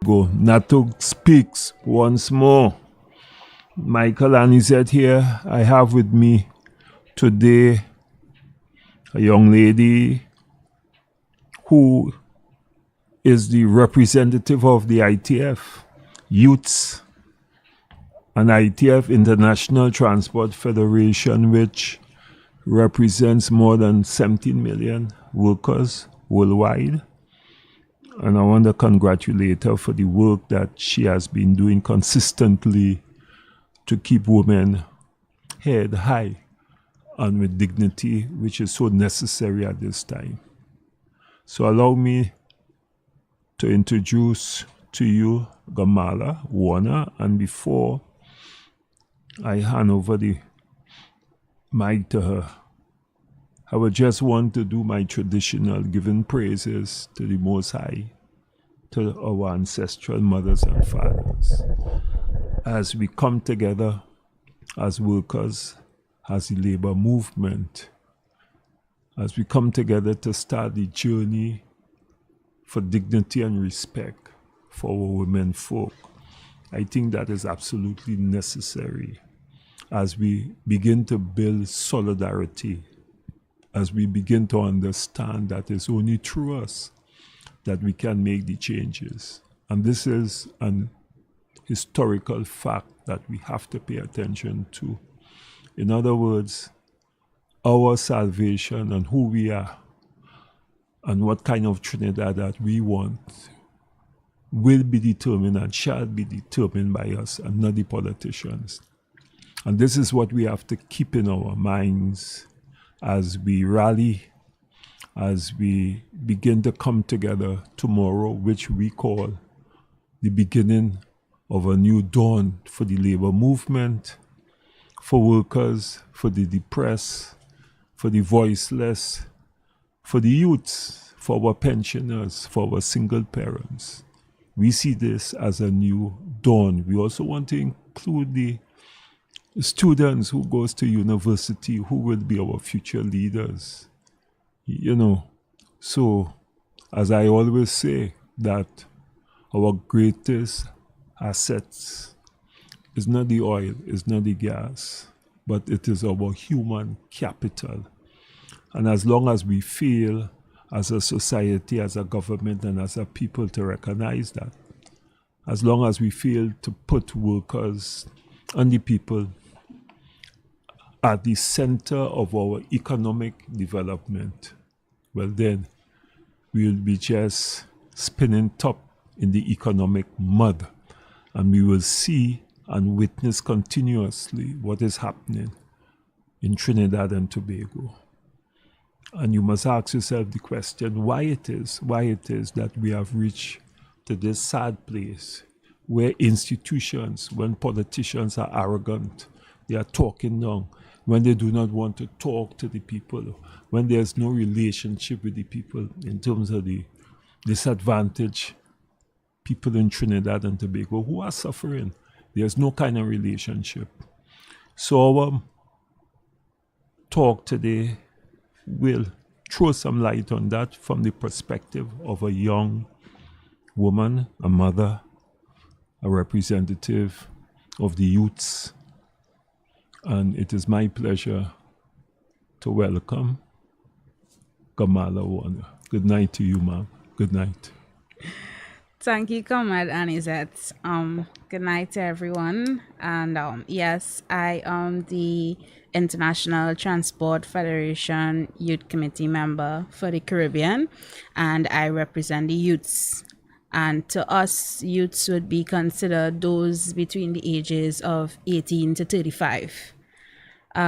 Go. Natuc speaks once more. Michael Anizet here. I have with me today a young lady who is the representative of the ITF, Youths, an ITF International Transport Federation, which represents more than 17 million workers worldwide. And I want to congratulate her for the work that she has been doing consistently to keep women head high and with dignity, which is so necessary at this time. So allow me to introduce to you Gamala Warner, and before I hand over the mic to her, I would just want to do my traditional giving praises to the Most High, to our ancestral mothers and fathers, as we come together as workers, as the labor movement, as we come together to start the journey for dignity and respect for our women folk. I think that is absolutely necessary as we begin to build solidarity, as we begin to understand that it's only through us that we can make the changes. And this is an historical fact that we have to pay attention to. In other words, our salvation and who we are and what kind of Trinidad that we want will be determined and shall be determined by us and not the politicians. And this is what we have to keep in our minds as we rally, as we begin to come together tomorrow, which we call the beginning of a new dawn for the labor movement, for workers, for the depressed, for the voiceless, for the youths, for our pensioners, for our single parents. We see this as a new dawn. We also want to include the students who goes to university, who will be our future leaders. So as I always say, that our greatest assets is not the oil, is not the gas, but it is our human capital. And as long as we fail as a society, as a government, and as a people to recognize that, as long as we fail to put workers and the people at the center of our economic development, well then, we will be just spinning top in the economic mud, and we will see and witness continuously what is happening in Trinidad and Tobago. And you must ask yourself the question, why it is that we have reached to this sad place where institutions, when politicians are arrogant, they are talking down, when they do not want to talk to the people, when there's no relationship with the people in terms of the disadvantaged people in Trinidad and Tobago who are suffering. There's no kind of relationship. So our talk today will throw some light on that from the perspective of a young woman, a mother, a representative of the youths. And it is my pleasure to welcome Kamala Warner. Good night to you, ma'am. Good night. Thank you, Comrade Anizet. Good night to everyone. And yes, I am the International Transport Federation Youth Committee member for the Caribbean, and I represent the youths. And to us, youths would be considered those between the ages of 18 to 35. I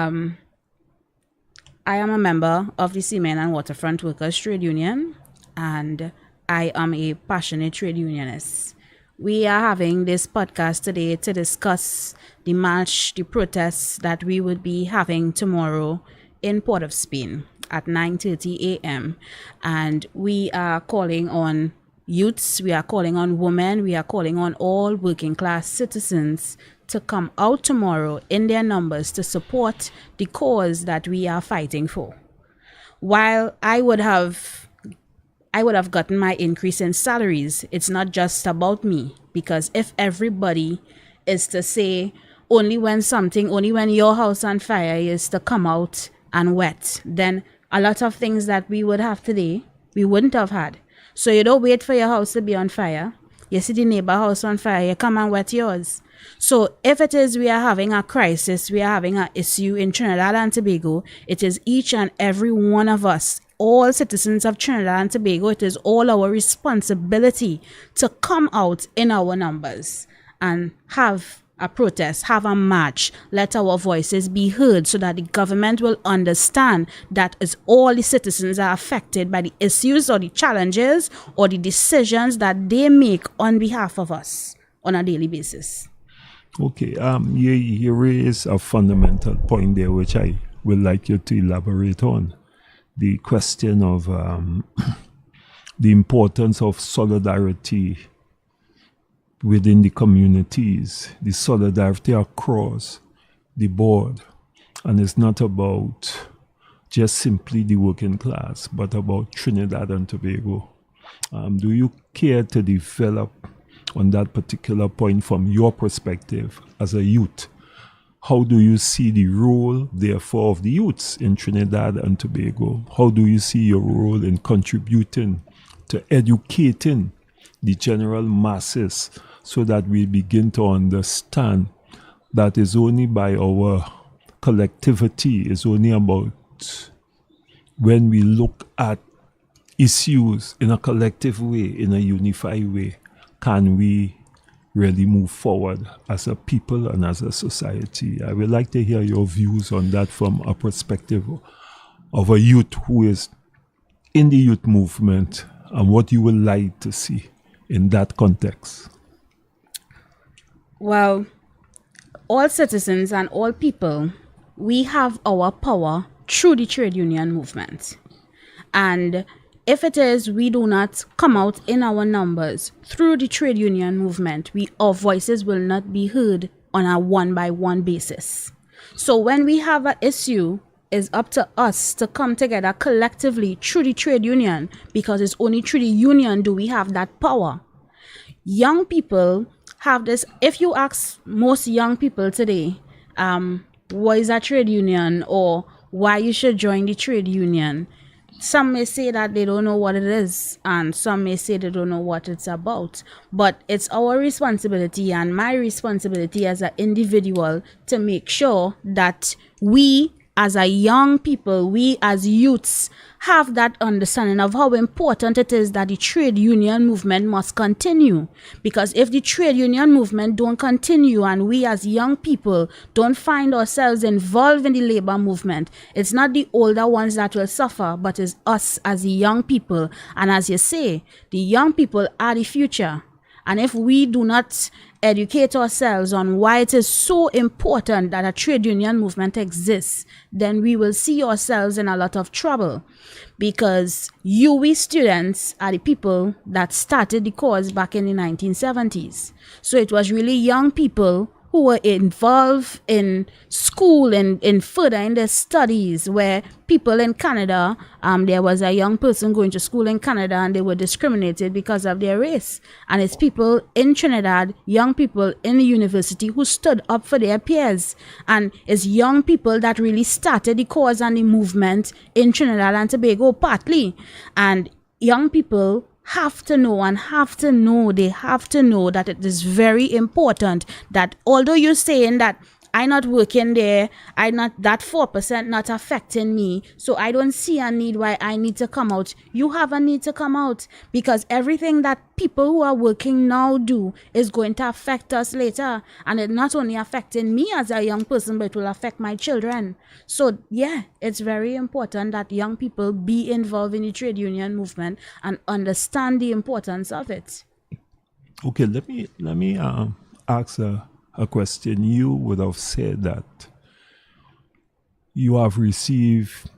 am a member of the Seamen and Waterfront Workers Trade Union, and I am a passionate trade unionist. We are having this podcast today to discuss the march, the protests that we would be having tomorrow in Port of Spain at 9:30 a.m. And we are calling on youths, we are calling on women, we are calling on all working class citizens to come out tomorrow in their numbers to support the cause that we are fighting for. While I would have I would have gotten my increase in salaries. It's not just about me, because if everybody is to say only when your house on fire is to come out and wet, then a lot of things that we would have today, we wouldn't have had. So you don't wait for your house to be on fire. You see the neighbor house on fire, you come and wet yours. So if it is we are having a crisis, we are having an issue in Trinidad and Tobago, it is each and every one of us, all citizens of Trinidad and Tobago, it is all our responsibility to come out in our numbers and have a protest, have a march, let our voices be heard so that the government will understand that as all the citizens are affected by the issues or the challenges or the decisions that they make on behalf of us on a daily basis. Okay, you raise a fundamental point there, which I would like you to elaborate on. The question of the importance of solidarity within the communities, the solidarity across the board. And it's not about just simply the working class, but about Trinidad and Tobago. Do you care to develop on that particular point from your perspective as a youth? How do you see the role, therefore, of the youths in Trinidad and Tobago? How do you see your role in contributing to educating the general masses so that we begin to understand that it's only by our collectivity, it's only about when we look at issues in a collective way, in a unified way, can we really move forward as a people and as a society? I would like to hear your views on that from a perspective of a youth who is in the youth movement and what you would like to see in that context. Well, all citizens and all people, we have our power through the trade union movement. And if it is we do not come out in our numbers through the trade union movement, our voices will not be heard on a one-by-one basis. So when we have an issue, it's up to us to come together collectively through the trade union, because it's only through the union do we have that power. Young people have this. If you ask most young people today, what is a trade union or why you should join the trade union, some may say that they don't know what it is, and some may say they don't know what it's about. But it's our responsibility and my responsibility as an individual to make sure that we as a young people, we as youths, have that understanding of how important it is that the trade union movement must continue. Because if the trade union movement don't continue and we as young people don't find ourselves involved in the labor movement, it's not the older ones that will suffer, but it's us as the young people. And as you say, the young people are the future. And if we do not educate ourselves on why it is so important that a trade union movement exists, then we will see ourselves in a lot of trouble. Because we students are the people that started the cause back in the 1970s. So it was really young people who were involved in school and in further in their studies, where people in Canada, there was a young person going to school in Canada and they were discriminated because of their race. And it's people in Trinidad, young people in the university who stood up for their peers. And it's young people that really started the cause and the movement in Trinidad and Tobago partly. And young people have to know that it is very important that although you're saying that I'm not working there, that 4% not affecting me, so I don't see a need why I need to come out. You have a need to come out, because everything that people who are working now do is going to affect us later. And it's not only affecting me as a young person, but it will affect my children. So yeah, it's very important that young people be involved in the trade union movement and understand the importance of it. Okay, let me ask a question. You would have said that you have received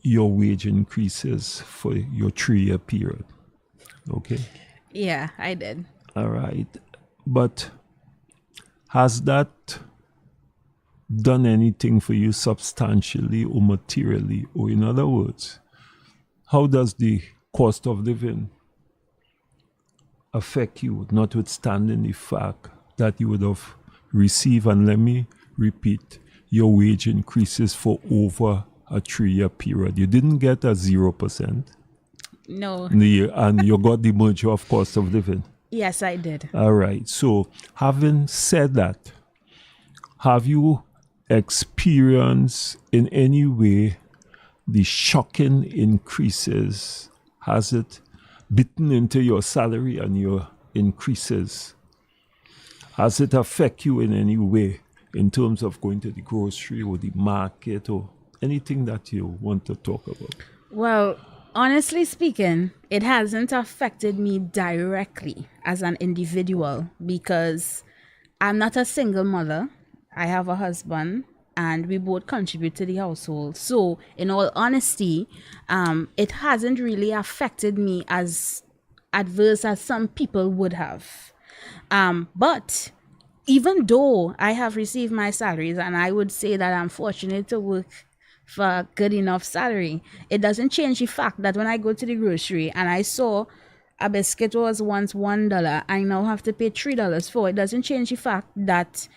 your wage increases for your 3-year period. Okay? Yeah, I did. All right. But has that done anything for you substantially or materially? Or in other words, how does the cost of living affect you, notwithstanding the fact that you would have received, and let me repeat, your wage increases for over a 3-year period. You didn't get a 0%. No. And you got the merger of cost of living. Yes, I did. All right. So, having said that, have you experienced in any way the shocking increases? Has it bitten into your salary and your increases? Has it affect you in any way in terms of going to the grocery or the market or anything that you want to talk about? Well, honestly speaking, it hasn't affected me directly as an individual because I'm not a single mother. I have a husband and we both contribute to the household. So, in all honesty, it hasn't really affected me as adverse as some people would have. But even though I have received my salaries, and I would say that I'm fortunate to work for a good enough salary, it doesn't change the fact that when I go to the grocery and I saw a biscuit was once $1, I now have to pay $3 for it. It doesn't change the fact that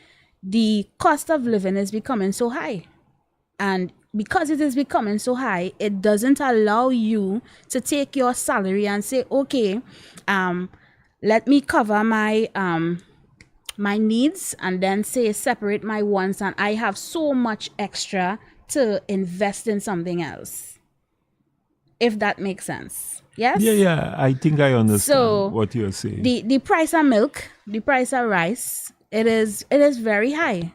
the cost of living is becoming so high. And because it is becoming so high, it doesn't allow you to take your salary and say, okay, let me cover my my needs and then say separate my wants, and I have so much extra to invest in something else. If that makes sense. Yes? Yeah, I think I understand So, what you're saying. The price of milk, the price of rice, it is very high.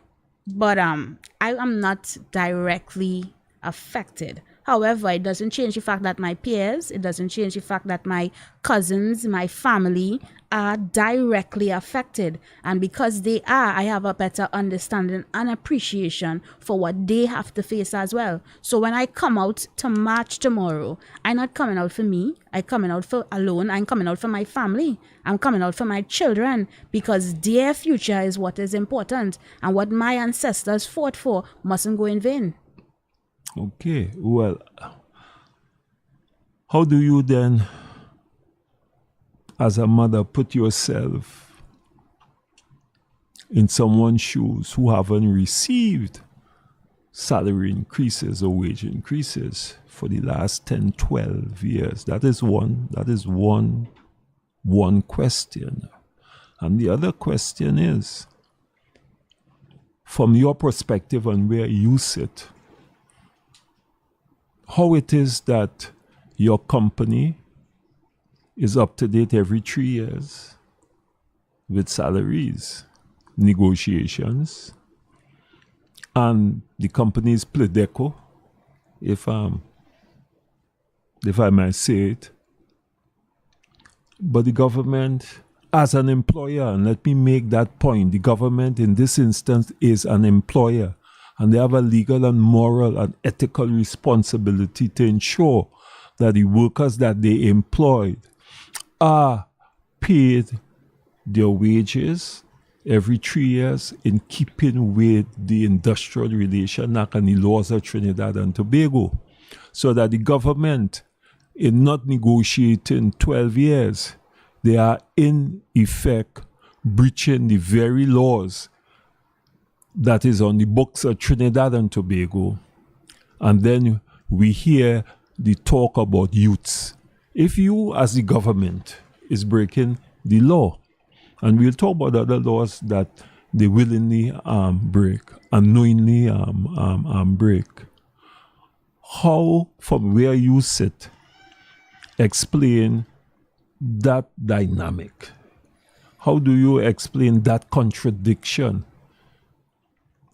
But I am not directly affected. However, it doesn't change the fact that my peers, it doesn't change the fact that my cousins, my family are directly affected. And because they are, I have a better understanding and appreciation for what they have to face as well. So when I come out to march tomorrow, I'm not coming out for me. I'm coming out for alone. I'm coming out for my family. I'm coming out for my children because their future is what is important. And what my ancestors fought for mustn't go in vain. Okay, well, how do you then, as a mother, put yourself in someone's shoes who haven't received salary increases or wage increases for the last 10, 12 years? That is one question. And the other question is, from your perspective and where you sit, how it is that your company is up to date every 3 years with salaries, negotiations, and the company is Pledeco, if I might say it. But the government, as an employer, and let me make that point, the government in this instance is an employer. And they have a legal and moral and ethical responsibility to ensure that the workers that they employed are paid their wages every 3 years in keeping with the Industrial Relations Act and the laws of Trinidad and Tobago. So that the government, in not negotiating 12 years, they are in effect breaching the very laws that is on the books of Trinidad and Tobago. And then we hear the talk about youths. If you, as the government, is breaking the law, and we'll talk about other laws that they willingly break, unknowingly break, how, from where you sit, explain that dynamic? How do you explain that contradiction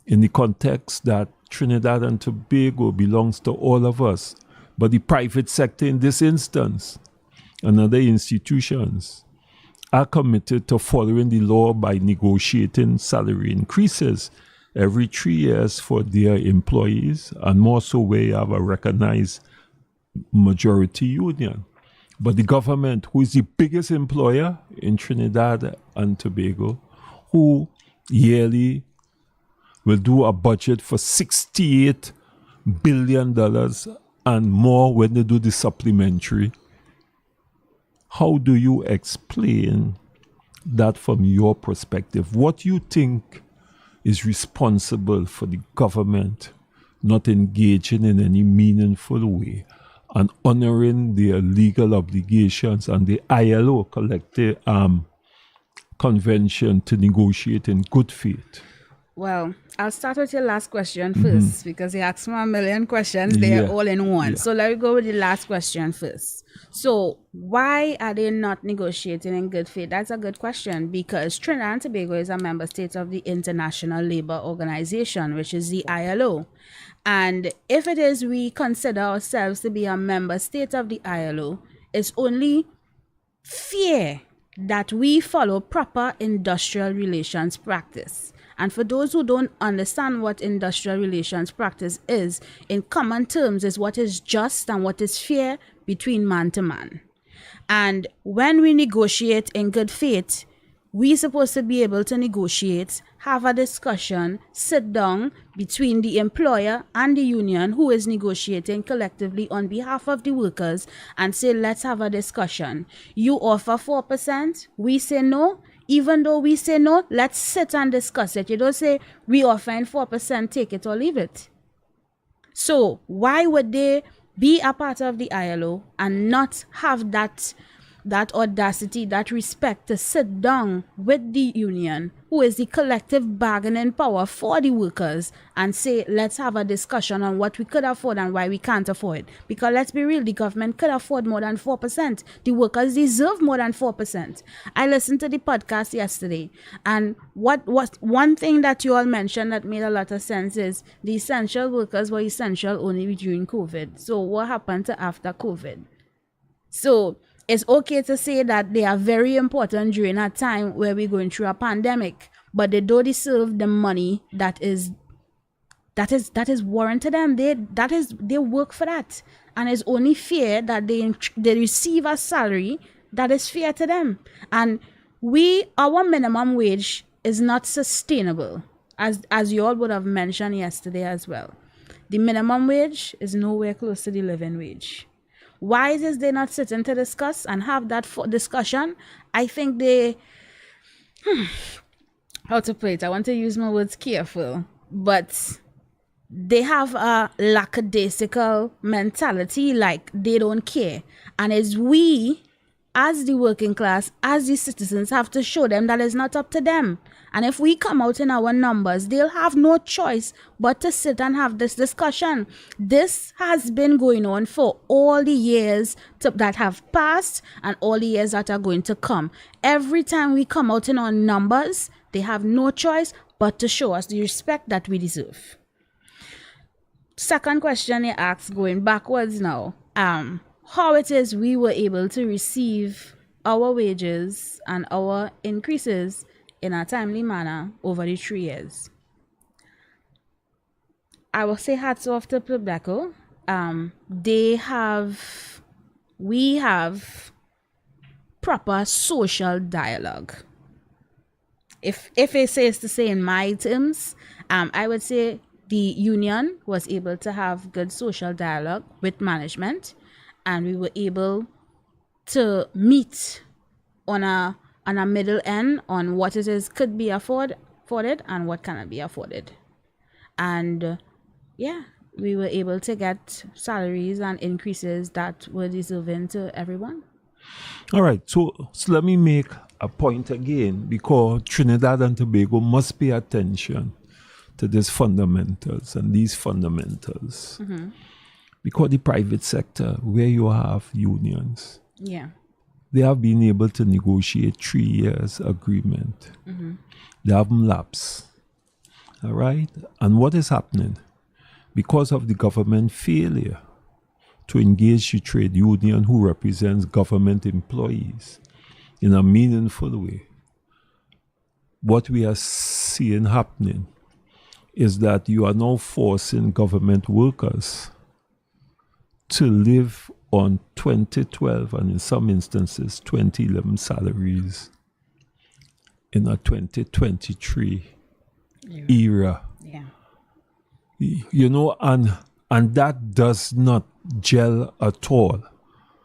in the context that Trinidad and Tobago belongs to all of us, but the private sector in this instance and other institutions are committed to following the law by negotiating salary increases every 3 years for their employees, and more so where you have a recognized majority union. But the government, who is the biggest employer in Trinidad and Tobago, who yearly will do a budget for $68 billion and more when they do the supplementary, How do you explain that from your perspective? What you think is responsible for the government not engaging in any meaningful way and honoring their legal obligations and the ILO collective convention to negotiate in good faith? Well, I'll start with your last question first because you asked me a million questions. They're all in one. Yeah. So let me go with the last question first. So why are they not negotiating in good faith? That's a good question because Trinidad and Tobago is a member state of the International Labour Organization, which is the ILO. And if it is we consider ourselves to be a member state of the ILO, it's only fair that we follow proper industrial relations practice. And for those who don't understand what industrial relations practice is, in common terms, is what is just and what is fair between man to man. And when we negotiate in good faith, we're supposed to be able to negotiate, have a discussion, sit down between the employer and the union who is negotiating collectively on behalf of the workers and say, let's have a discussion. You offer 4%, we say no. Even though we say no, let's sit and discuss it. You don't say, we offering 4%, take it or leave it. So why would they be a part of the ILO and not have that audacity, that respect to sit down with the union, who is the collective bargaining power for the workers, and say, let's have a discussion on what we could afford and why we can't afford it. Because let's be real, the government could afford more than 4%. The workers deserve more than 4%. I listened to the podcast yesterday, and what was one thing that you all mentioned that made a lot of sense is the essential workers were essential only during COVID. So what happened to after COVID? So it's okay to say that they are very important during a time where we're going through a pandemic, but they don't deserve the money that is warranted them. They work for that, and it's only fair that they receive a salary that is fair to them. And our minimum wage is not sustainable, as you all would have mentioned yesterday as well. The minimum wage is nowhere close to the living wage. Why is they not sitting to discuss and have that discussion? I think how to put it? I want to use my words careful, but they have a lackadaisical mentality, like they don't care. And as we, as the working class, as the citizens, have to show them that it's not up to them. And if we come out in our numbers, they'll have no choice but to sit and have this discussion. This has been going on for all the years that have passed and all the years that are going to come. Every time we come out in our numbers, they have no choice but to show us the respect that we deserve. Second question you asked, going backwards now, how it is we were able to receive our wages and our increases in a timely manner over the 3 years. I will say hats off to Tobacco. We have proper social dialogue. If it says to say in my terms, I would say the union was able to have good social dialogue with management, and we were able to meet on a middle end on what it is could be afforded and what cannot be afforded. And we were able to get salaries and increases that were deserving to everyone. All right, so let me make a point again, because Trinidad and Tobago must pay attention to these fundamentals. Because the private sector, where you have unions, they have been able to negotiate 3 years agreement. They haven't lapsed. All right? And what is happening? Because of the government failure to engage the trade union who represents government employees in a meaningful way, what we are seeing happening is that you are now forcing government workers to live on 2012 and in some instances 2011 salaries in a 2023 era. You know, and that does not gel at all.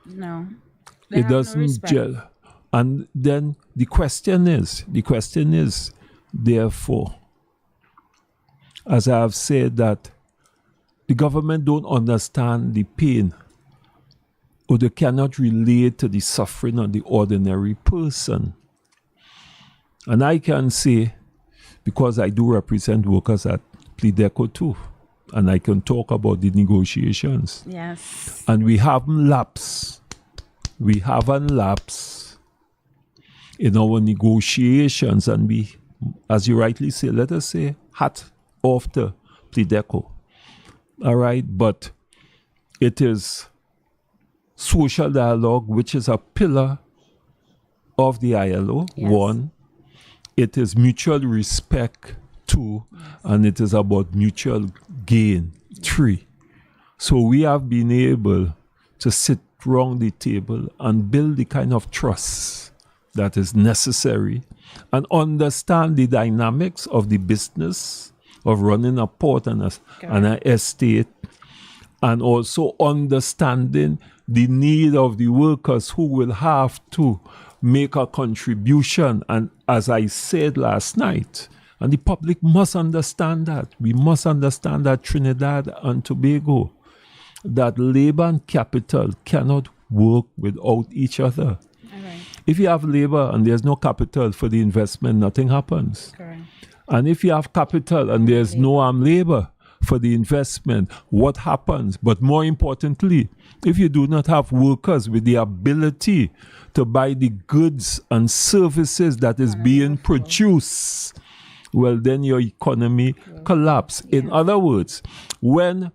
No. They It have no doesn't respect. gel. And then the question is, therefore, as I have said, that the government don't understand the pain, or they cannot relate to the suffering of the ordinary person. And I can say, because I do represent workers at Plideco too, and I can talk about the negotiations. Yes. And we haven't lapsed. We haven't lapsed in our negotiations, and we, as you rightly say, let us say, hat off to Plideco. All right, but it is social dialogue, which is a pillar of the ILO, Yes. one. It is mutual respect, two, and it is about mutual gain, three. So we have been able to sit round the table and build the kind of trust that is necessary and understand the dynamics of the business of running a port and an estate, and also understanding the need of the workers who will have to make a contribution. And as I said last night, and the public must understand that, we must understand that Trinidad and Tobago, that labor and capital cannot work without each other. All right. If you have labor and there's no capital for the investment, nothing happens. Correct. And if you have capital and there's no labor for the investment, what happens? But more importantly, if you do not have workers with the ability to buy the goods and services that is being produced, well, then your economy collapse. In other words, when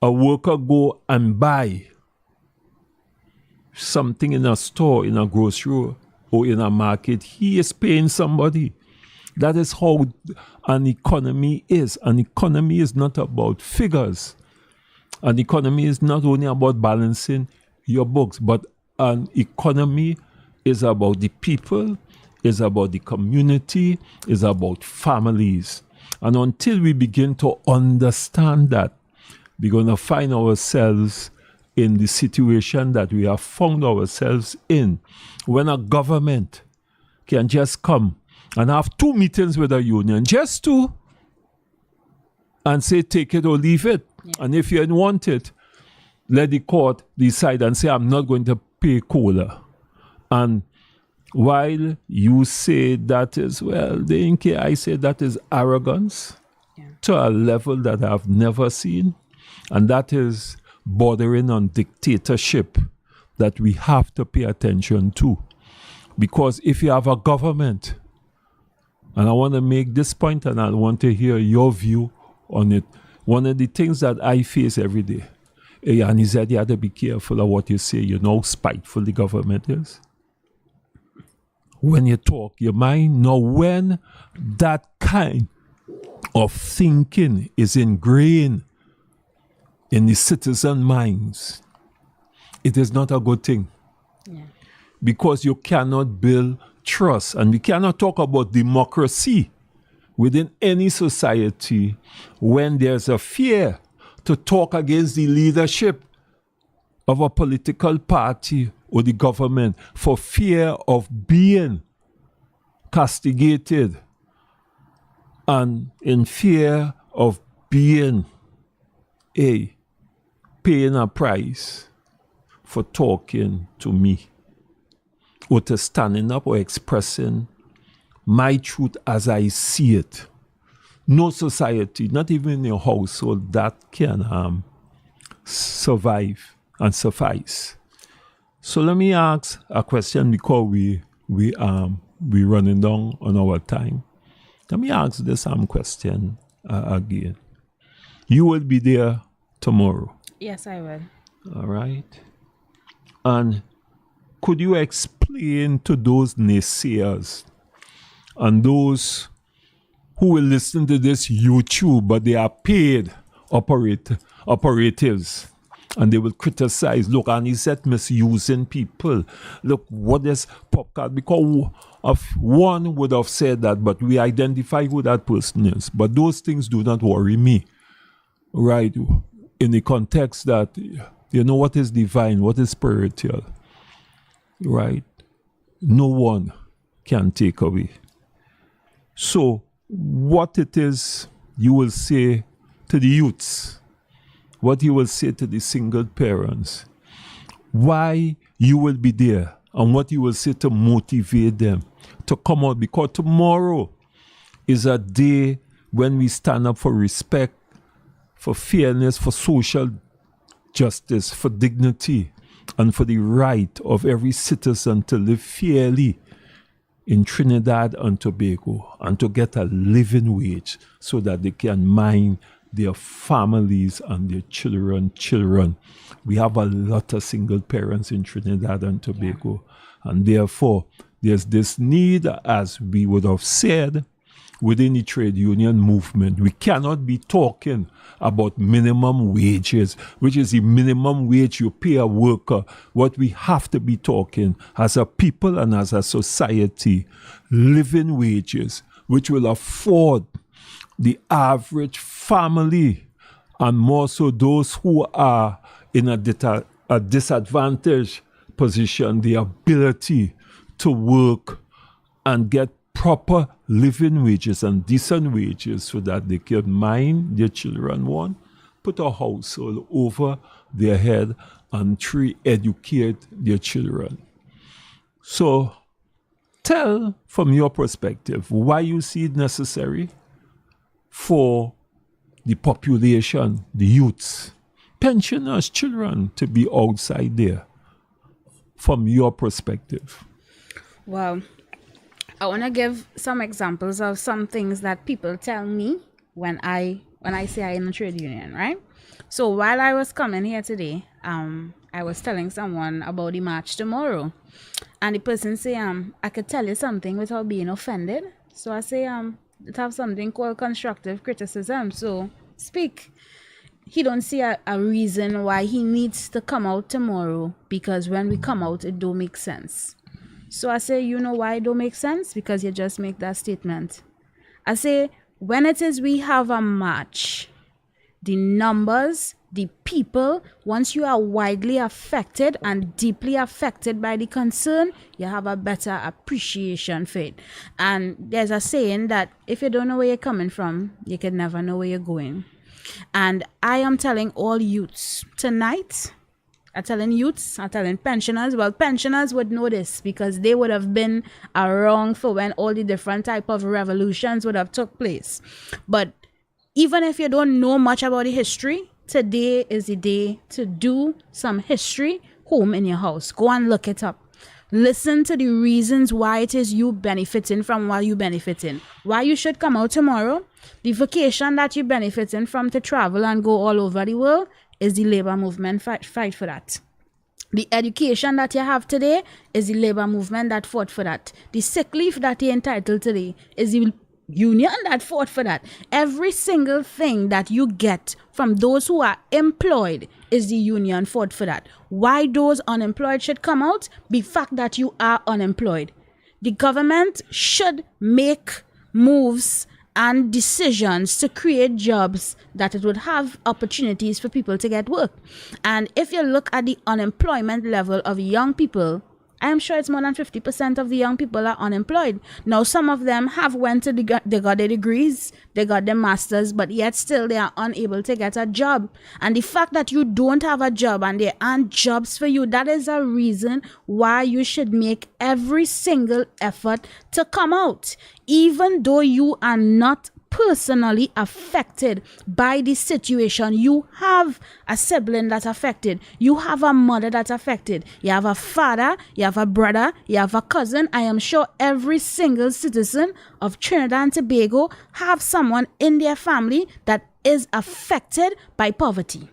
a worker go and buy something in a store, in a grocery, or in a market, he is paying somebody. That is how an economy is. An economy is not about figures. An economy is not only about balancing your books, but an economy is about the people, is about the community, is about families. And until we begin to understand that, we're going to find ourselves in the situation that we have found ourselves in, when a government can just come and have 2 meetings with a union, just 2, and say take it or leave it. Yeah. And if you don't want it, let the court decide and say, I'm not going to pay COLA. And while you say that is, well, I say that is arrogance to a level that I've never seen. And that is bordering on dictatorship that we have to pay attention to. Because if you have a government, and I want to make this point and I want to hear your view on it. One of the things that I face every day, and he said you have to be careful of what you say. You know how spiteful the government is. When you talk your mind, now when that kind of thinking is ingrained in the citizen minds, it is not a good thing. Yeah. Because you cannot build trust, and we cannot talk about democracy within any society when there's a fear to talk against the leadership of a political party or the government for fear of being castigated and in fear of being paying a price for talking to me, or to standing up or expressing my truth as I see it. No society, not even in your household, that can survive and suffice. So let me ask a question, because we running down on our time. Let me ask this question again. You will be there tomorrow. Yes, I will. All right. And could you explain to those naysayers and those who will listen to this YouTube, but they are paid operatives, and they will criticize, look, and he said misusing people. Look, what is Popcard? Because of one would have said that, but we identify who that person is. But those things do not worry me, right? In the context that, you know, what is divine, what is spiritual. right? No one can take away. So, what it is you will say to the youths, what you will say to the single parents, why you will be there, and what you will say to motivate them to come out, because tomorrow is a day when we stand up for respect, for fairness, for social justice, for dignity, and for the right of every citizen to live fairly in Trinidad and Tobago and to get a living wage so that they can mind their families and their children. We have a lot of single parents in Trinidad and Tobago, and therefore there's this need, as we would have said, within the trade union movement. We cannot be talking about minimum wages, which is the minimum wage you pay a worker. What we have to be talking as a people and as a society, living wages, which will afford the average family, and more so those who are in a disadvantaged position, the ability to work and get proper living wages and decent wages so that they can mind their children, one, put a household over their head, and three, educate their children. So tell from your perspective why you see it necessary for the population, the youths, pensioners, children to be outside there from your perspective. Well, I want to give some examples of some things that people tell me when I say I'm in a trade union, right? So while I was coming here today, I was telling someone about the march tomorrow, and the person say, I could tell you something without being offended. So I say, it have something called constructive criticism. So speak. He don't see a reason why he needs to come out tomorrow, because when we come out, it don't make sense. So I say, you know why it don't make sense? Because you just make that statement. I say, when it is we have a march, the numbers, the people, once you are widely affected and deeply affected by the concern, you have a better appreciation for it. And there's a saying that if you don't know where you're coming from, you can never know where you're going. And I am telling all youths tonight, I'm telling youths, I'm telling pensioners. Well, pensioners would know this because they would have been around for when all the different type of revolutions would have took place. But even if you don't know much about the history, today is the day to do some history home in your house. Go and look it up. Listen to the reasons why it is you benefiting from what you benefiting. Why you should come out tomorrow. The vacation that you benefiting from to travel and go all over the world is the labor movement fight for that. The education that you have today is the labor movement that fought for that. The sick leave that you're entitled today is the union that fought for that. Every single thing that you get from those who are employed is the union fought for that. Why those unemployed should come out? The fact that you are unemployed. The government should make moves and decisions to create jobs that it would have opportunities for people to get work. And if you look at the unemployment level of young people, I am sure it's more than 50% of the young people are unemployed. Now, some of them have went to they got their degrees, they got their masters, but yet still they are unable to get a job. And the fact that you don't have a job and there aren't jobs for you, that is a reason why you should make every single effort to come out, even though you are not personally affected by this situation. You have a sibling that's affected. You have a mother that's affected. You have a father, you have a brother, you have a cousin. I am sure every single citizen of Trinidad and Tobago have someone in their family that is affected by poverty.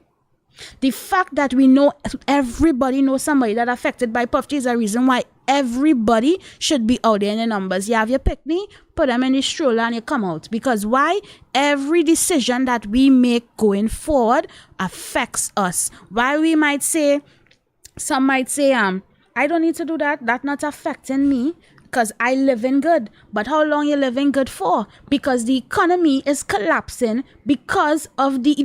The fact that we know everybody knows somebody that affected by poverty is a reason why everybody should be out there in the numbers. You have your picnic, put them in the stroller and you come out. Because why? Every decision that we make going forward affects us. Why we might say, some might say, I don't need to do that. That's not affecting me. because I live in good. But how long you living good for? Because the economy is collapsing because of the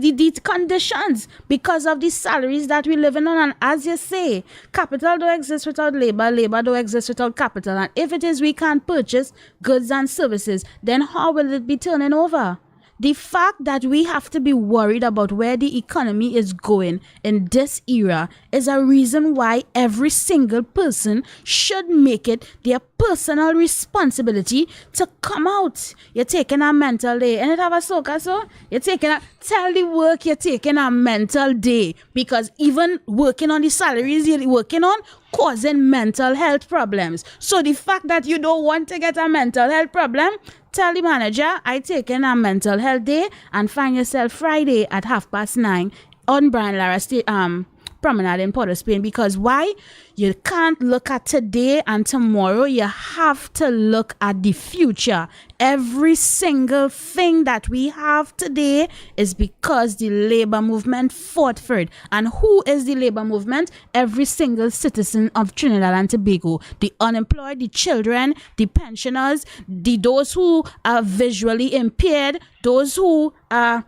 conditions, because of the salaries that we living on. And as you say, capital don't exist without labor, labor don't exist without capital. And if it is we can't purchase goods and services, then how will it be turning over? The fact that we have to be worried about where the economy is going in this era is a reason why every single person should make it their personal responsibility to come out. You're taking a mental day. And it have a soca, so you're taking a, tell the work you're taking a mental day, because even working on the salaries you're working on causing mental health problems. So the fact that you don't want to get a mental health problem, tell the manager, I taking a mental health day, and find yourself Friday at 9:30 on Brian Lara Promenade in Port of Spain. Because why? You can't look at today and tomorrow. You have to look at the future. Every single thing that we have today is because the labor movement fought for it. And who is the labor movement? Every single citizen of Trinidad and Tobago. The unemployed, the children, the pensioners, those who are visually impaired, those who are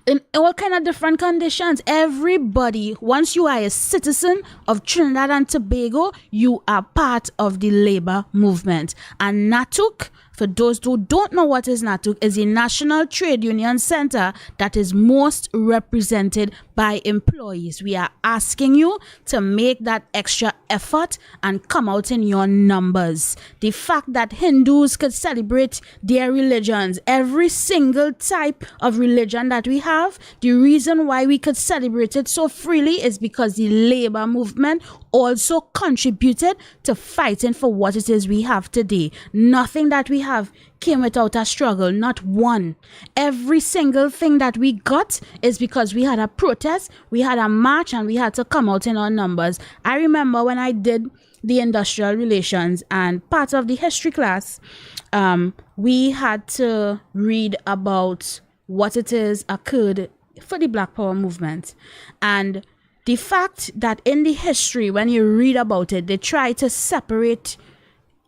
in all kind of different conditions. Everybody, once you are a citizen of Trinidad and Tobago, you are part of the labor movement. And Natuc, for those who don't know what is Natuc, is a national trade union center that is most represented by employees. We are asking you to make that extra effort and come out in your numbers. The fact that Hindus could celebrate their religions, every single type of religion that we have, the reason why we could celebrate it so freely is because the labor movement also contributed to fighting for what it is we have today. Nothing that we have came without a struggle, not one. Every single thing that we got is because we had a protest, we had a march, and we had to come out in our numbers. I remember when I did the industrial relations and part of the history class, we had to read about what it is occurred for the Black Power movement. And the fact that in the history, when you read about it, they try to separate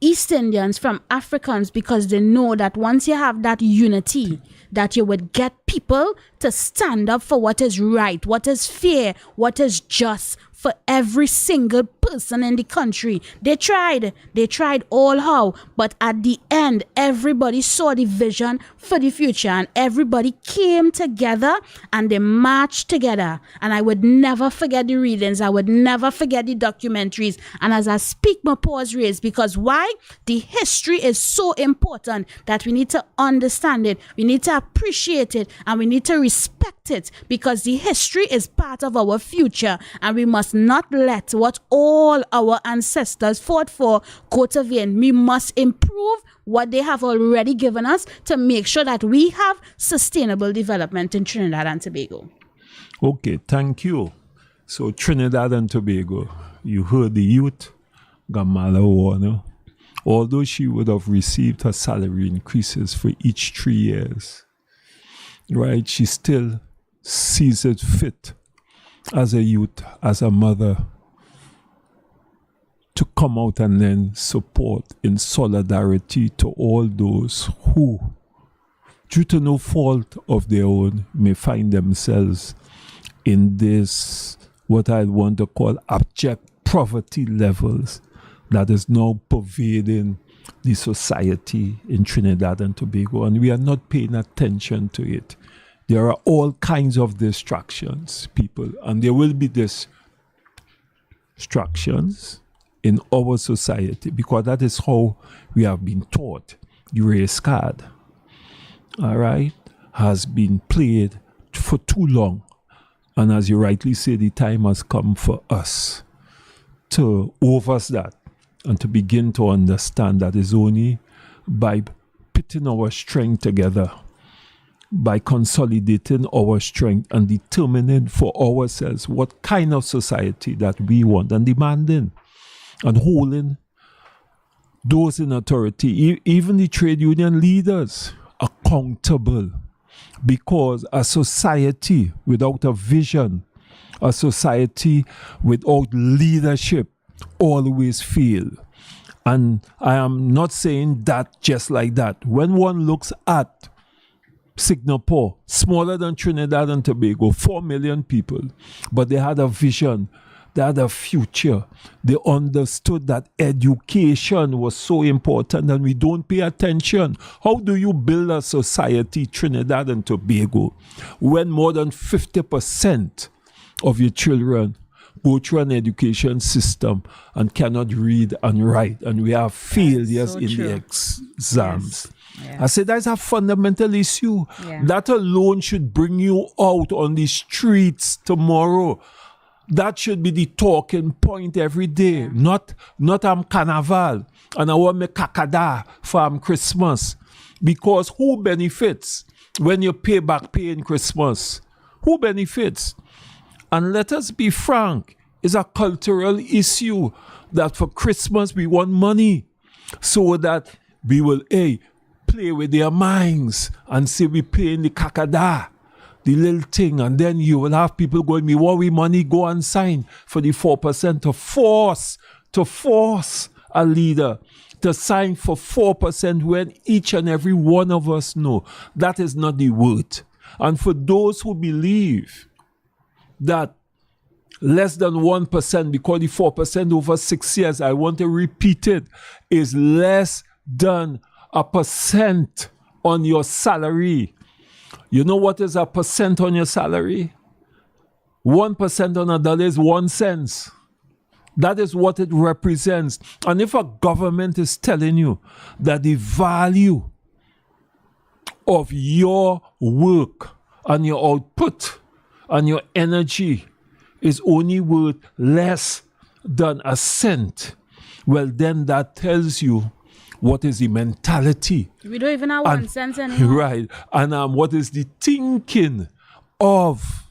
East Indians from Africans because they know that once you have that unity, that you would get people to stand up for what is right, what is fair, what is just for every single person in the country. They tried all how, but at the end, everybody saw the vision for the future and everybody came together and they marched together. And I would never forget the readings. I would never forget the documentaries. And as I speak, my paws raised, because why? The history is so important that we need to understand it. We need to appreciate it and we need to respect it, because the history is part of our future and we must not let what all our ancestors fought for go to vain. We must improve what they have already given us to make sure that we have sustainable development in Trinidad and Tobago. Okay, thank you. So Trinidad and Tobago, you heard the youth, Gamala Warner, although she would have received her salary increases for each 3 years, right? She still sees it fit as a youth, as a mother, to come out and then support in solidarity to all those who, due to no fault of their own, may find themselves in this, what I want to call abject poverty levels that is now pervading the society in Trinidad and Tobago, and we are not paying attention to it. There are all kinds of distractions, people, and there will be distractions in our society because that is how we have been taught. The race card, all right, has been played for too long. And as you rightly say, the time has come for us to reverse that and to begin to understand that it's only by putting our strength together, by consolidating our strength and determining for ourselves what kind of society that we want and demanding and holding those in authority, even the trade union leaders, accountable. Because a society without a vision, a society without leadership always fail. And I am not saying that just like that. When one looks at Singapore, smaller than Trinidad and Tobago, 4 million people, but they had a vision, they had a future. They understood that education was so important and we don't pay attention. How do you build a society, Trinidad and Tobago, when more than 50% of your children go through an education system and cannot read and write, and we have failures so in true. the exams? Yes. I said that's a fundamental issue. Yeah. That alone should bring you out on the streets tomorrow. That should be the talking point every day. Not carnival and I want me kakada for Christmas. Because who benefits when you pay back pay in Christmas? Who benefits? And let us be frank, it's a cultural issue that for Christmas we want money so that we will play with their minds and say we pay in the kakada, the little thing, and then you will have people going, me want we money, go and sign for the 4% to force a leader to sign for 4% when each and every one of us know that is not the word. And for those who believe that less than 1%, because the 4% over 6 years, I want to repeat it, is less than 1% on your salary. You know what is 1% on your salary? 1% on $1 is 1 cent. That is what it represents. And if a government is telling you that the value of your work and your output and your energy is only worth less than 1 cent, well, then that tells you what is the mentality. We don't even have 1 cent anymore. Right. And what is the thinking of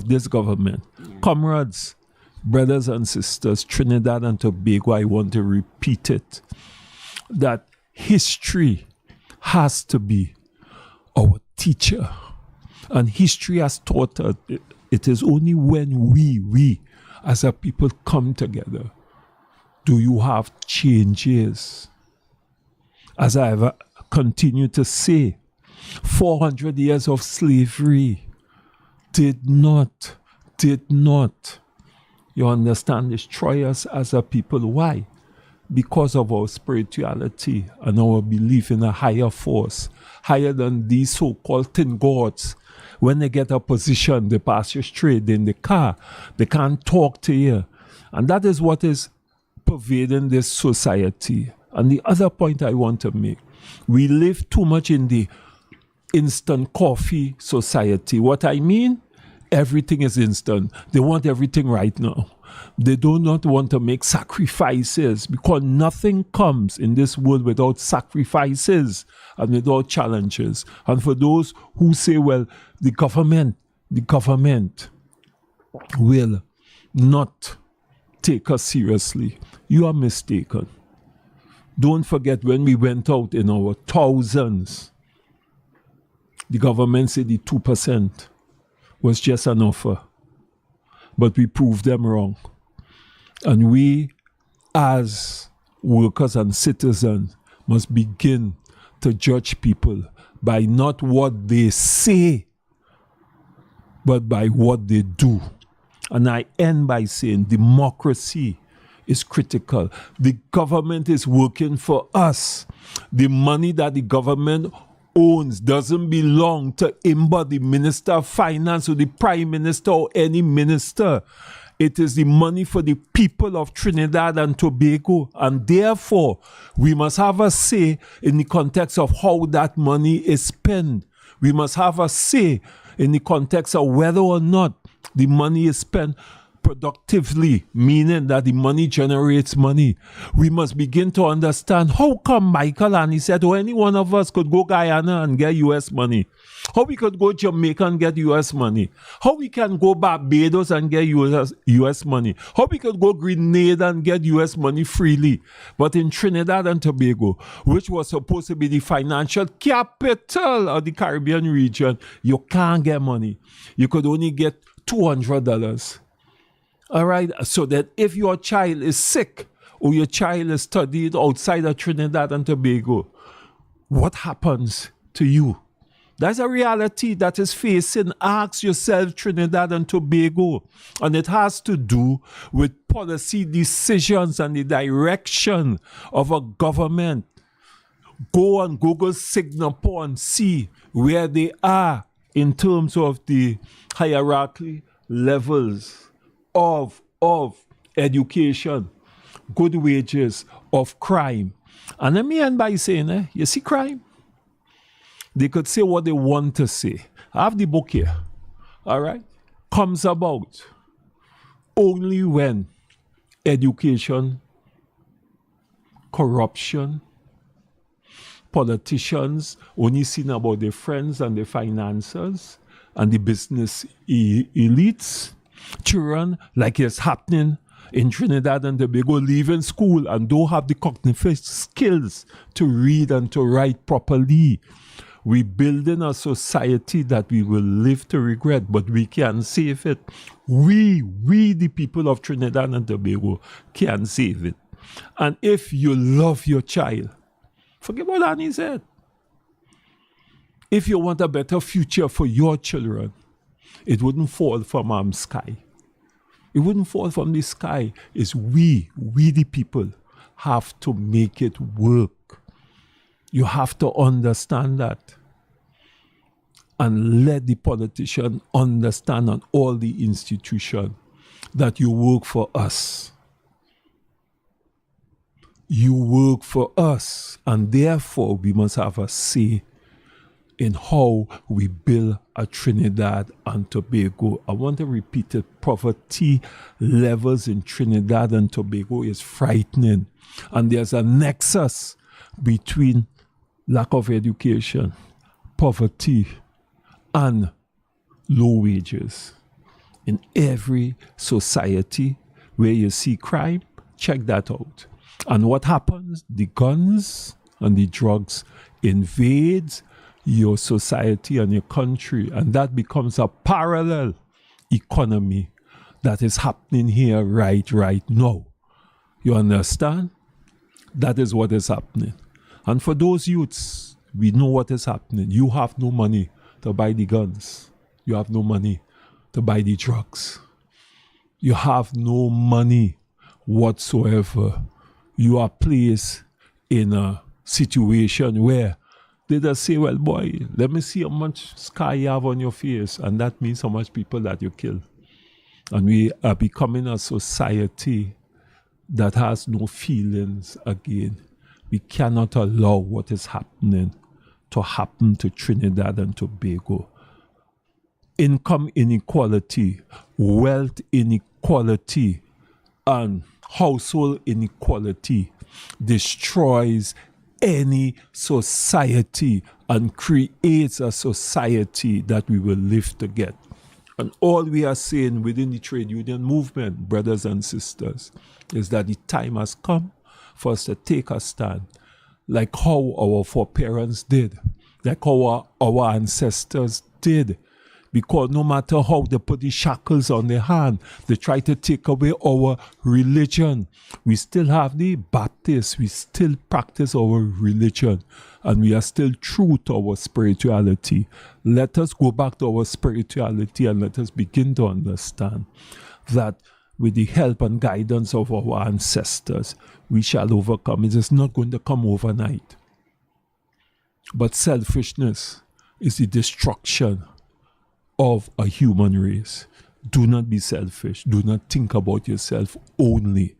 this government. Comrades, brothers and sisters, Trinidad and Tobago, I want to repeat it, that history has to be our teacher. And history has taught us it is only when we as a people come together do you have changes. As I have continued to say, 400 years of slavery did not, you understand, destroy us as a people. Why? Because of our spirituality and our belief in a higher force, higher than these so-called tin gods. When they get a position, they pass you straight in the car. They can't talk to you. And that is what is pervading this society. And the other point I want to make, we live too much in the instant coffee society. What I mean, everything is instant. They want everything right now. They do not want to make sacrifices, because nothing comes in this world without sacrifices and without challenges. And for those who say, well, the government will not take us seriously, you are mistaken. Don't forget, when we went out in our thousands, the government said the 2% was just an offer. But we proved them wrong. And we, as workers and citizens, must begin to judge people by not what they say, but by what they do. And I end by saying democracy is critical. The government is working for us. The money that the government owns doesn't belong to Imba, the Minister of Finance, or the Prime Minister, or any minister. It is the money for the people of Trinidad and Tobago. And therefore, we must have a say in the context of how that money is spent. We must have a say in the context of whether or not the money is spent productively, meaning that the money generates money. We must begin to understand how come Michael and he said, any one of us could go Guyana and get US money. How we could go Jamaica and get US money. How we can go Barbados and get US money. How we could go Grenada and get US money freely. But in Trinidad and Tobago, which was supposed to be the financial capital of the Caribbean region, you can't get money. You could only get $200. All right, so that if your child is sick or your child is studied outside of Trinidad and Tobago, what happens to you? That's a reality that is facing. Ask yourself, Trinidad and Tobago. And it has to do with policy decisions and the direction of a government. Go on Google Singapore and see where they are in terms of the hierarchy levels of education, good wages, of crime. And let me end by saying, you see crime? They could say what they want to say. I have the book here, all right? Comes about only when education, corruption, politicians only seen about their friends and their finances and the business elites, children, like it's happening in Trinidad and Tobago, leaving school and don't have the cognitive skills to read and to write properly. We're building a society that we will live to regret, but we can save it. We, the people of Trinidad and Tobago, can save it. And if you love your child, forget what Annie said. If you want a better future for your children, it wouldn't fall from sky. It wouldn't fall from the sky. It's we the people, have to make it work. You have to understand that. And let the politician understand and all the institution that you work for us. You work for us, and therefore we must have a say in how we build a Trinidad and Tobago. I want to repeat it. Poverty levels in Trinidad and Tobago is frightening. And there's a nexus between lack of education, poverty, and low wages. In every society where you see crime, check that out. And what happens? The guns and the drugs invades your society and your country, and that becomes a parallel economy that is happening here right now. You understand? That is what is happening. And for those youths, we know what is happening. You have no money to buy the guns. You have no money to buy the drugs. You have no money whatsoever. You are placed in a situation where they just say, well, boy, let me see how much scar you have on your face. And that means how much people that you kill. And we are becoming a society that has no feelings again. We cannot allow what is happening to happen to Trinidad and Tobago. Income inequality, wealth inequality, and household inequality destroys any society and creates a society that we will live to get. And all we are saying within the trade union movement, brothers and sisters, is that the time has come for us to take a stand, like how our foreparents did, like how our ancestors did. Because no matter how they put the shackles on their hand, they try to take away our religion. We still have the Baptists, we still practice our religion, and we are still true to our spirituality. Let us go back to our spirituality and let us begin to understand that with the help and guidance of our ancestors, we shall overcome. It is not going to come overnight. But selfishness is the destruction of a human race. Do not be selfish. Do not think about yourself only.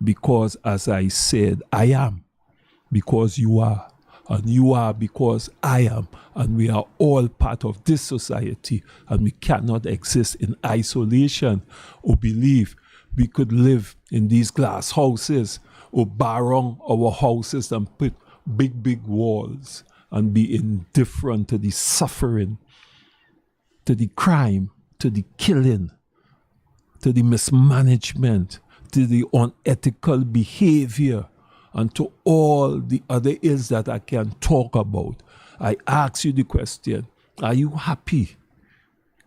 Because as I said, I am because you are. And you are because I am. And we are all part of this society. And we cannot exist in isolation or believe we could live in these glass houses or barong our houses and put big walls and be indifferent to the suffering, to the crime, to the killing, to the mismanagement, to the unethical behavior, and to all the other ills that I can talk about. I ask you the question, are you happy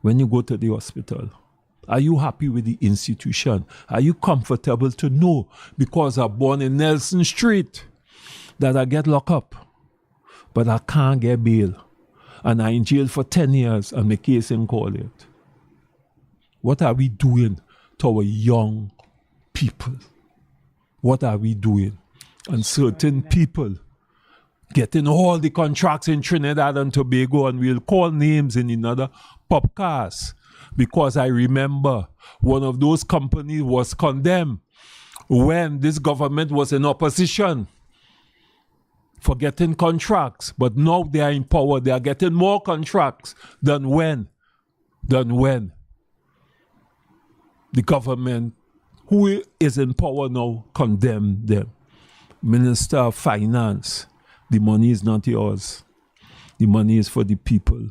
when you go to the hospital? Are you happy with the institution? Are you comfortable to know because I'm born in Nelson Street that I get locked up, but I can't get bail, and I in jail for 10 years and my case ain't called it? What are we doing to our young people? What are we doing? And certain people getting all the contracts in Trinidad and Tobago, and we'll call names in another podcast, because I remember one of those companies was condemned when this government was in opposition for getting contracts, but now they are in power. They are getting more contracts than when the government, who is in power now, condemned them. Minister of Finance, the money is not yours. The money is for the people.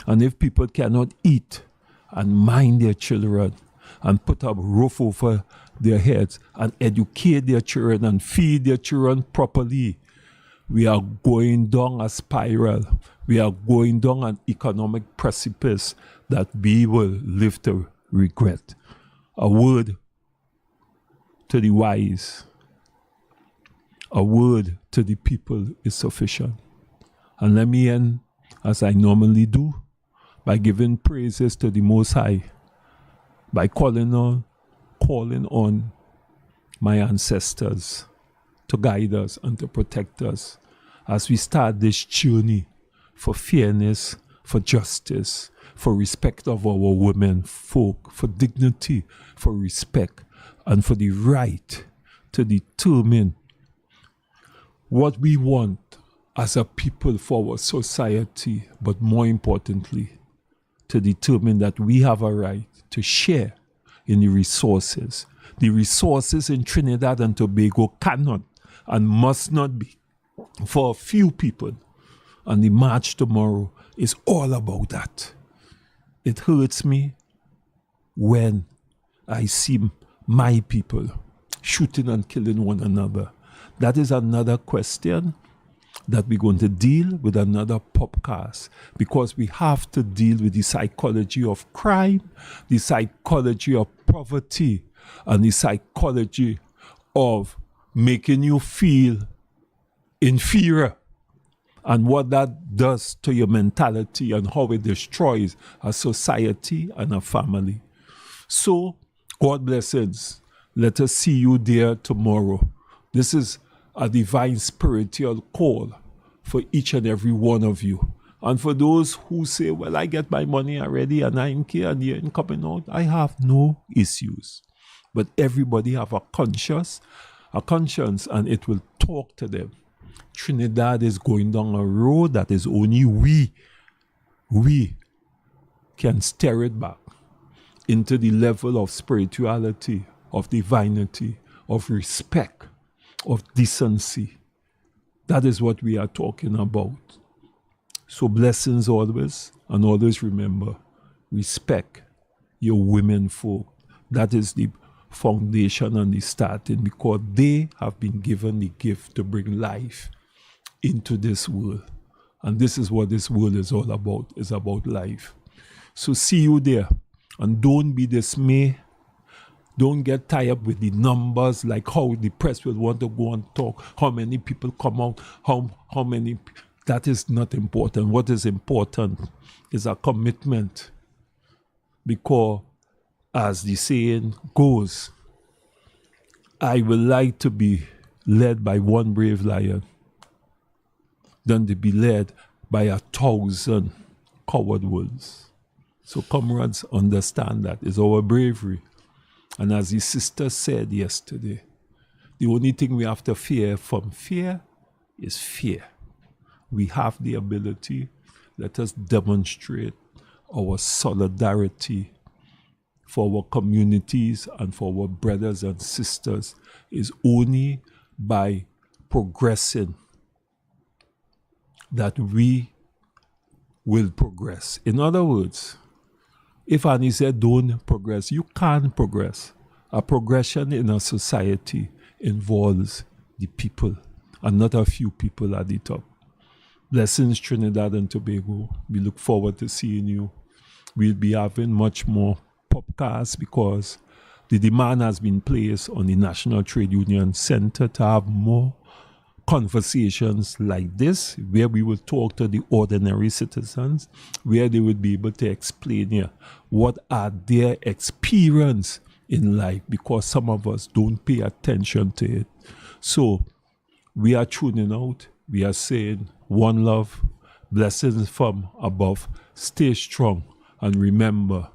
And if people cannot eat and mind their children and put a roof over their heads and educate their children and feed their children properly, we are going down a spiral. We are going down an economic precipice that we will live to regret. A word to the wise, a word to the people is sufficient. And let me end, as I normally do, by giving praises to the Most High, by calling on my ancestors to guide us and to protect us as we start this journey for fairness, for justice, for respect of our women folk, for dignity, for respect, and for the right to determine what we want as a people for our society, but more importantly, to determine that we have a right to share in the resources. The resources in Trinidad and Tobago cannot and must not be for a few people. And the march tomorrow is all about that. It hurts me when I see my people shooting and killing one another. That is another question that we're going to deal with another podcast, because we have to deal with the psychology of crime, the psychology of poverty, and the psychology of making you feel inferior, and what that does to your mentality and how it destroys a society and a family. So, God blessings. Let us see you there tomorrow. This is a divine spiritual call for each and every one of you. And for those who say, well, I get my money already and I'm here and you ain't coming out, I have no issues. But everybody have a conscience, and it will talk to them. Trinidad is going down a road that is only we can steer it back into the level of spirituality, of divinity, of respect, of decency. That is what we are talking about. So blessings always, and always remember, respect your women folk. That is the foundation and the starting, because they have been given the gift to bring life into this world. And this is what this world is all about. It's about life. So see you there. And don't be dismayed. Don't get tied up with the numbers, like how the press will want to go and talk, how many people come out, how many. That is not important. What is important is a commitment. Because, as the saying goes, I would like to be led by one brave lion than to be led by 1,000 coward wolves. So comrades, understand that is our bravery. And as the sister said yesterday, the only thing we have to fear from fear is fear. We have the ability. Let us demonstrate our solidarity for our communities and for our brothers and sisters is only by progressing that we will progress. In other words, if Annie said don't progress, you can't progress. A progression in a society involves the people and not a few people at the top. Blessings, Trinidad and Tobago. We look forward to seeing you. We'll be having much more podcast because the demand has been placed on the National Trade Union Center to have more conversations like this, where we will talk to the ordinary citizens, where they would be able to explain here what are their experience in life, because some of us don't pay attention to it. So we are tuning out. We are saying one love, blessings from above. Stay strong and remember,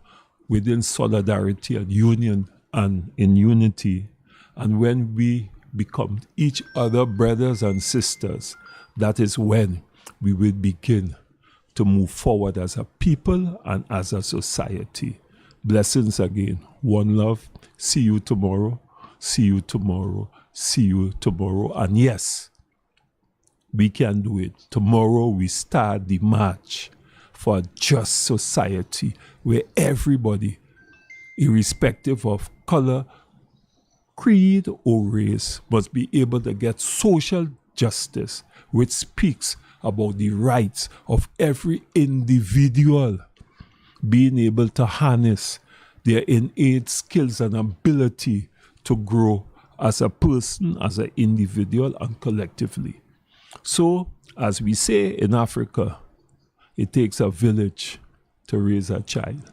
within solidarity and union and in unity, and when we become each other brothers and sisters, that is when we will begin to move forward as a people and as a society. Blessings again. One love. See you tomorrow. See you tomorrow. See you tomorrow. And yes, we can do it. Tomorrow we start the march for a just society where everybody, irrespective of color, creed, or race, must be able to get social justice, which speaks about the rights of every individual being able to harness their innate skills and ability to grow as a person, as an individual, and collectively. So, as we say in Africa, it takes a village to raise a child.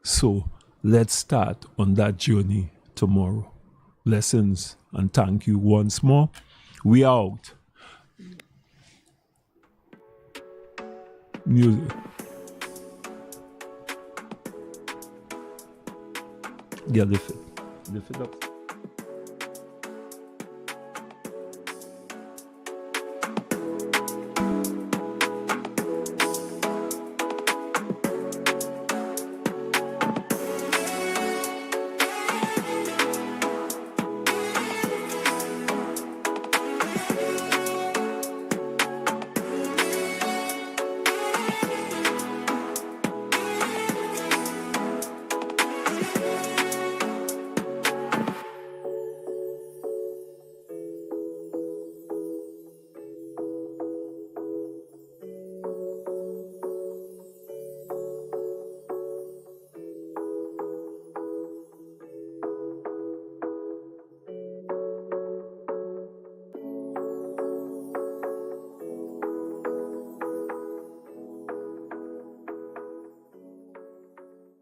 So, let's start on that journey tomorrow. Blessings and thank you once more. We out. Music. Yeah, lift it. Lift it up.